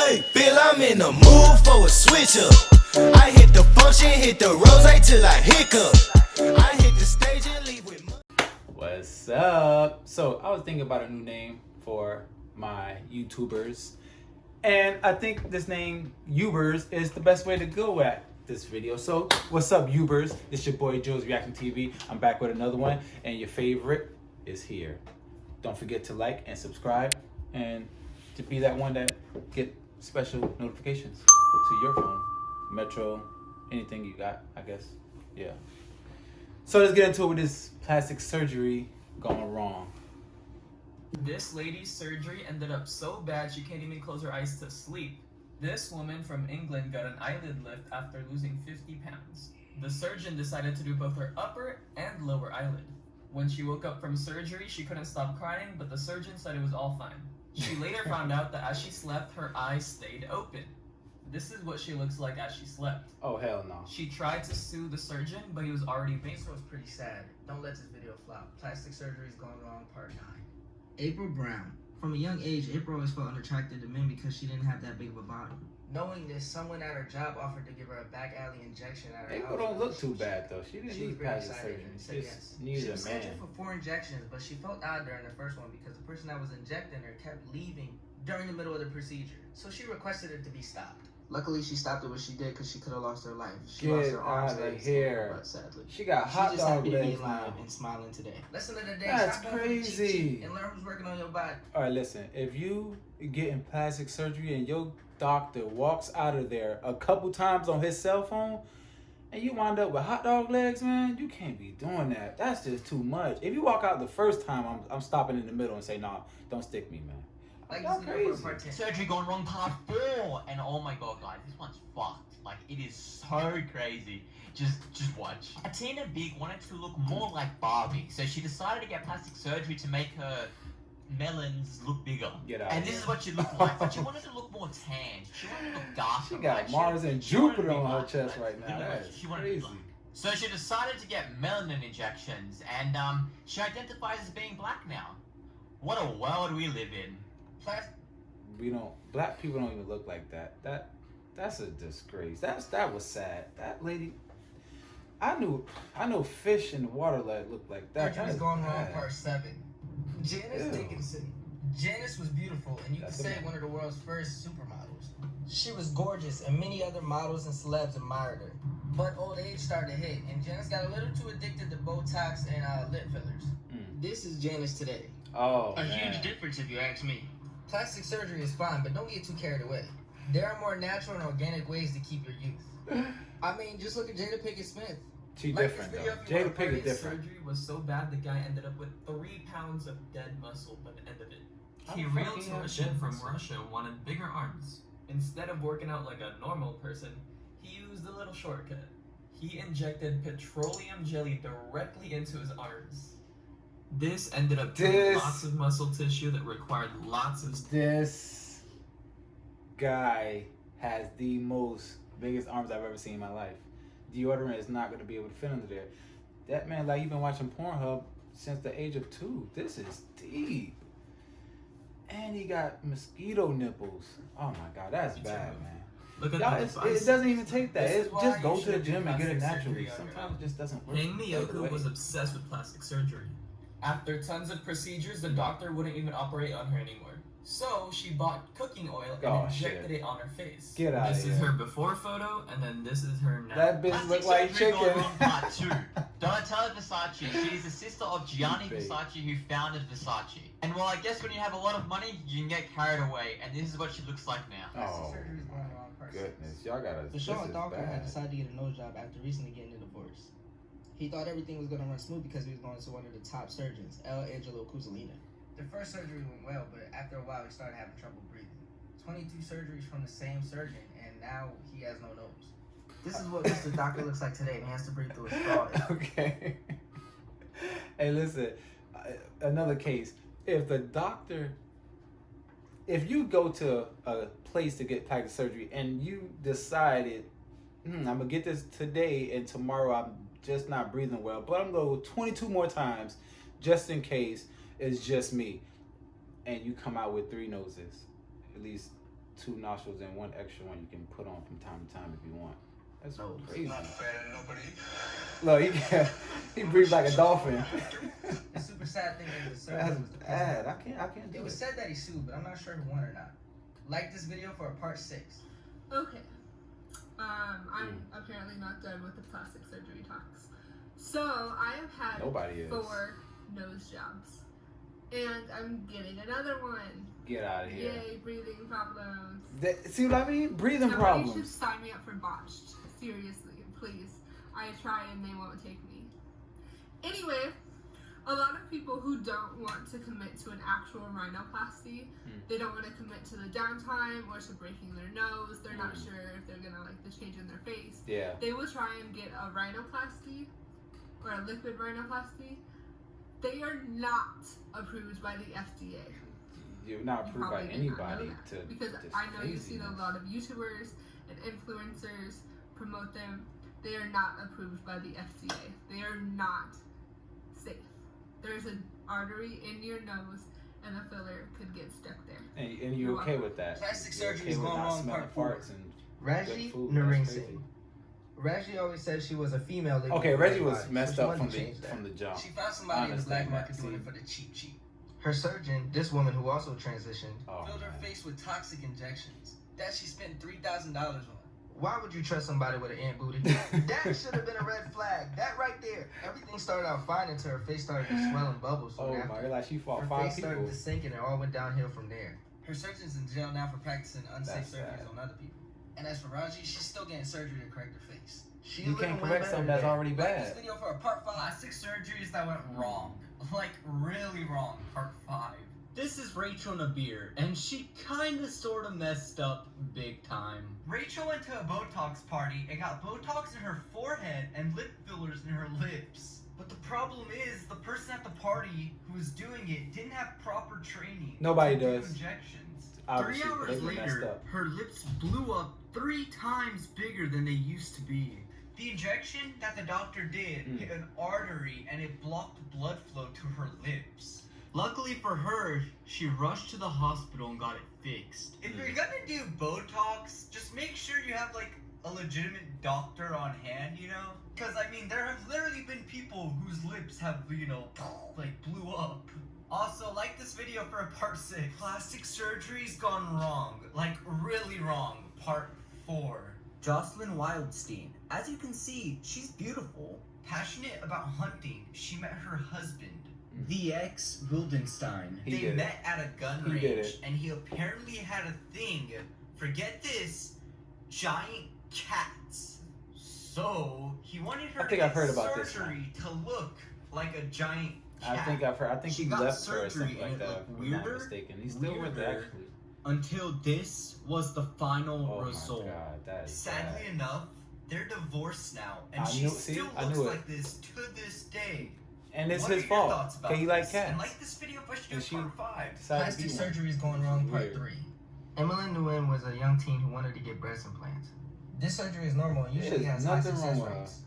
Hey, feel I'm in the mood for a switch up. I hit the function, hit the rose till I hiccup. I hit the stage and leave with What's up? So I was thinking about a new name for my YouTubers, and I think this name Ubers is the best way to go at this video. So what's up, Ubers? It's your boy Joe's Reaction TV. I'm back with another one, and your favorite is here. Don't forget to like and subscribe, and to be that one that get special notifications to your phone, Metro, anything you got, I guess. Yeah. So let's get into it with this plastic surgery gone wrong. This lady's surgery ended up so bad she can't even close her eyes to sleep. This woman from England got an eyelid lift after losing 50 pounds. The surgeon decided to do both her upper and lower eyelid. When she woke up from surgery, she couldn't stop crying, but the surgeon said it was all fine. She later found out that as she slept, her eyes stayed open. This is what she looks like as she slept. Oh, hell no. She tried to sue the surgeon, but he was already This based. was pretty sad. Don't let this video flop. Plastic surgery is going wrong, part 9. April Brown. From a young age, April always felt unattracted to men because she didn't have that big of a body. Knowing this, someone at her job offered to give her a back alley injection at her house. April don't look too bad though. She didn't She was need very plastic excited surgery. and She said just yes. needed She a was man. scheduled for 4 injections, but she felt odd during the first one because the person that was injecting her kept leaving during the middle of the procedure. So she requested it to be stopped. Luckily, she stopped it when she did because she could have lost her life. She lost Get her arms, outta legs, here. and her butt, sadly. She got She's hot just dog happy to be legs alive now. and smiling today. Lesson of the day: That's stop going for the cheat crazy. sheet and learn who's working on your body. All right, listen. If you getting plastic surgery and your doctor walks out of there a couple times on his cell phone, and you wind up with hot dog legs, man, you can't be doing that. That's just too much. If you walk out the first time, I'm stopping in the middle and say, nah, don't stick me, man. Like Y'all this video crazy. for part 10. Surgery gone wrong part 4, and oh my god, guys, this one's fucked. Like, it is so crazy. Just watch. Atina Big wanted to look more like Barbie, so she decided to get plastic surgery to make her melons look bigger. Get out And of this here. is what she looked like. But she wanted to look more tan. She wanted to look darker. She got right? Mars and she wanted to Jupiter be on her black, chest like, right now. literally, That is she wanted to be crazy. black. So she decided to get melanin injections, and she identifies as being black now. What a world we live in. Black people don't even look like that. That's a disgrace. That was sad. That lady, I know fish in the water that look like that. Surgery That is is going wrong, bad. part 7. Janice Ew. Dickinson. Janice was beautiful, and you could That's say the- one of the world's first supermodels. She was gorgeous, and many other models and celebs admired her. But old age started to hit, and Janice got a little too addicted to Botox and lip fillers. This is Janice today. Oh, A man. huge difference if you ask me. Plastic surgery is fine, but don't get too carried away. There are more natural and organic ways to keep your youth. I mean, just look at Jada Pinkett Smith. She Like different this though. video if you Jada wanna Pinkett His different. surgery was so bad the guy ended up with 3 pounds of dead muscle by the end of it. How He the fuck real he have tuition dead from muscle? Russia wanted bigger arms. Instead of working out like a normal person, he used a little shortcut. He injected petroleum jelly directly into his arms. This ended up killing lots of muscle tissue that required lots of This guy has the biggest arms I've ever seen in my life. Deodorant is not going to be able to fit under there. That man, like, you've been watching Pornhub since the age of 2. This is deep. And he got mosquito nipples. Oh my god, that's bad, man. Look at Y'all, the it doesn't even take that. This is It's why just you go to the shouldn't do gym and get it plastic naturally. surgery on your Sometimes own. it just doesn't work. Hang the Miyoku way. was obsessed with plastic surgery. After tons of procedures, the doctor wouldn't even operate on her anymore. So she bought cooking oil and Oh, injected shit. it on her face. Get outta This is here. her before photo, and then this is her now. That bitch Plastic look like surgery chicken. gone wrong part 2. Donatella Versace. She's the sister of Gianni Big. Versace, who founded Versace. And well, I guess when you have a lot of money, you can get carried away, and this is what she looks like now. Oh, surgery is going wrong, part 6. goodness. Y'all gotta. This Deshaun is Dawkins had bad. decided to get a nose job after recently getting a divorce. He thought everything was going to run smooth because he was going to one of the top surgeons, L. Angelo Cusalina. The first surgery went well, but after a while he started having trouble breathing. 22 surgeries from the same surgeon, and now he has no nose. This is what Mr. Doctor looks like today, and he has to breathe through a straw. Okay. Hey, listen. Another case. If you go to a place to get plastic surgery and you decided, I'm gonna get this today and tomorrow I'm just not breathing well, but I'm gonna go 22 more times just in case it's just me, and you come out with 3 noses, at least 2 nostrils and 1 extra one you can put on from time to time if you want. That's No, crazy. Not fair to nobody. Look, he breathes like a dolphin. The super sad thing is the That's surgery was the bad. president. I can't do It it. was said that he sued, but I'm not sure who won or not. Like this video for a part 6. Okay. I'm apparently not done with the plastic surgery talks. So I have had Nobody is. 4 nose jobs. And I'm getting another one. Get out of here. Yay, breathing problems. See what I mean? Breathing Somebody problems. should sign me up for botched. Seriously, please. I try and they won't take me. Anyway, a lot of people who don't want to commit to an actual rhinoplasty, they don't want to commit to the downtime or to breaking their nose. They're not sure if they're gonna like the change in their face. Yeah. They will try and get a rhinoplasty or a liquid rhinoplasty. They are not approved by the FDA. You're not You approved by probably did not know anybody that, to because this I know you've seen a craziness. lot of YouTubers and influencers promote them. They are not approved by the FDA. They are not safe. There's an artery in your nose and a filler could get stuck there. And you're okay with that. Plastic You're surgery okay is with going not wrong, smelling part 4. farts and Reggie good food. That's Naringson. crazy. Reggie always said she was a female. living Okay, with a Reggie red was body, messed so she up wanted from to change that. the jump. She found somebody in the Honest black thing, market see. doing it for the cheap. Her surgeon, this woman who also transitioned, Oh, filled her man. face with toxic injections that she spent $3,000 on. Why would you trust somebody with an ant booty? That should have been a red flag. That right there. Everything started out fine until her face started to swell and bubble soon Oh after. my god, like she fought Her 5 face started people. to sink and it all went downhill from there. Her surgeon's in jail now for practicing unsafe That's surgeries sad. on other people. And as for Raji, she's still getting surgery to correct her face. She You looking can't way correct better something that's today. already Like bad. this video for a part 5. Plastic surgeries that went wrong. Like, really wrong. Part 5. This is Rachel Nabir, and she kinda sorta messed up big time. Rachel went to a Botox party and got Botox in her forehead and lip fillers in her lips. But the problem is, the person at the party who was doing it didn't have proper training. Nobody to do does. Injections. Obviously, 3 hours they were messed later, up. her lips blew up 3 times bigger than they used to be. The injection that the doctor did hit an artery and it blocked blood flow to her lips. Luckily for her, she rushed to the hospital and got it fixed. If you're gonna do Botox, just make sure you have like a legitimate doctor on hand, you know? Cause I mean, there have literally been people whose lips have, you know, like blew up. Also, like this video for a part 6. Plastic surgery's gone wrong. Like, really wrong. Part 4. Jocelyn Wildstein. As you can see, she's beautiful. Passionate about hunting, she met her husband. The ex Wildenstein. He They did it. met at a gun He did range, it. and he apparently had a thing. Forget this, giant cats. So he wanted her I think to I've get heard about this surgery to look like a giant cat. I think I've heard. I think She he got left her or surgery something like and it that. looked If I'm not weirder, mistaken. He's still with her weirder. actually. Until this was the final Oh result. my god, that is Sadly bad. enough, they're divorced now, and I she knew- still see, I looks knew it. like this to this day. And it's What his are your fault. thoughts about Okay, he like this? cats. And like this video for And she part 5. decided to Plastic be one. surgery is going wrong, part Weird. 3. Emmeline Nguyen was a young teen who wanted to get breast implants. This surgery is normal and usually There's has high nothing success wrong with rates.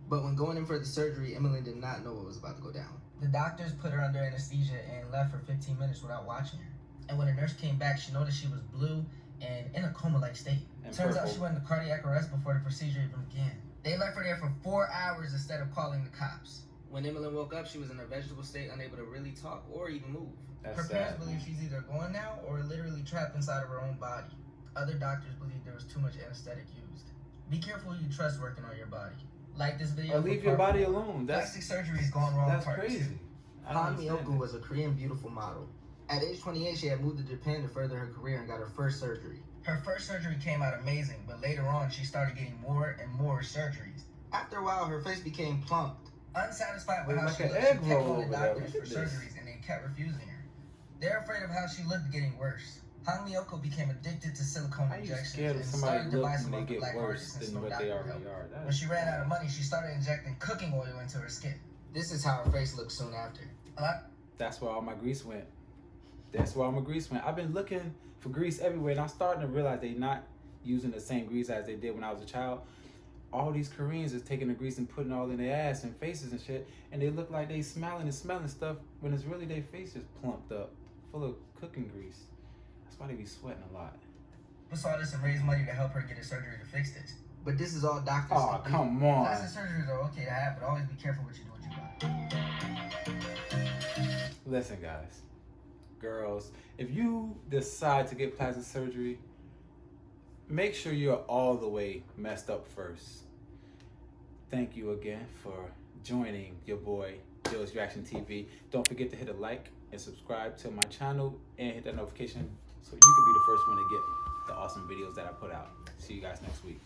But when going in for the surgery, Emmeline did not know what was about to go down. The doctors put her under anesthesia and left for 15 minutes without watching her. And when the nurse came back, she noticed she was blue and in a coma-like state. And Turns out purple. she went into cardiac arrest before the procedure even began. They left her there for 4 hours instead of calling the cops. When Emmeline woke up, she was in a vegetable state, unable to really talk or even move. That's Her parents sad. believe she's either gone now or literally trapped inside of her own body. Other doctors believe there was too much anesthetic used. Be careful who you trust working on your body. Like this video. Or for leave your part body 4. alone. That's Plastic surgery is going wrong. that's part 2. crazy. I don't Han understand Miyoko it. was a Korean beautiful model. At age 28, she had moved to Japan to further her career and got her first surgery. Her first surgery came out amazing, but later on, she started getting more and more surgeries. After a while, her face became plumped. Unsatisfied with It how was she like looked, an she egg kept roll going to over there. doctors for Look at this. surgeries, and they kept refusing her. They're afraid of how she looked getting worse. Han Miyoko became addicted to silicone How you injections scared and of somebody started look devising when they get black worse artists and than no what doctor they help. already are? That When is she ran bad. out of money, she started injecting cooking oil into her skin. This is how her face looked soon after. That's where all my grease went. That's where all my grease went. I've been looking for grease everywhere, and I'm starting to realize they're not using the same grease as they did when I was a child. All these Koreans is taking the grease and putting it all in their ass and faces and shit, and they look like they smiling and smelling stuff when it's really their face is plumped up, full of cooking grease. That's why they be sweating a lot. saw this and raised money to help her get a surgery to fix this. But this is all doctors. Oh, come on. Plastic surgeries are okay to have, but always be careful what you do with your body. Listen, guys, girls, if you decide to get plastic surgery, make sure you're all the way messed up first. Thank you again for joining your boy, Joe's Reaction TV. Don't forget to hit a like and subscribe to my channel and hit that notification so you can be the first one to get the awesome videos that I put out. See you guys next week.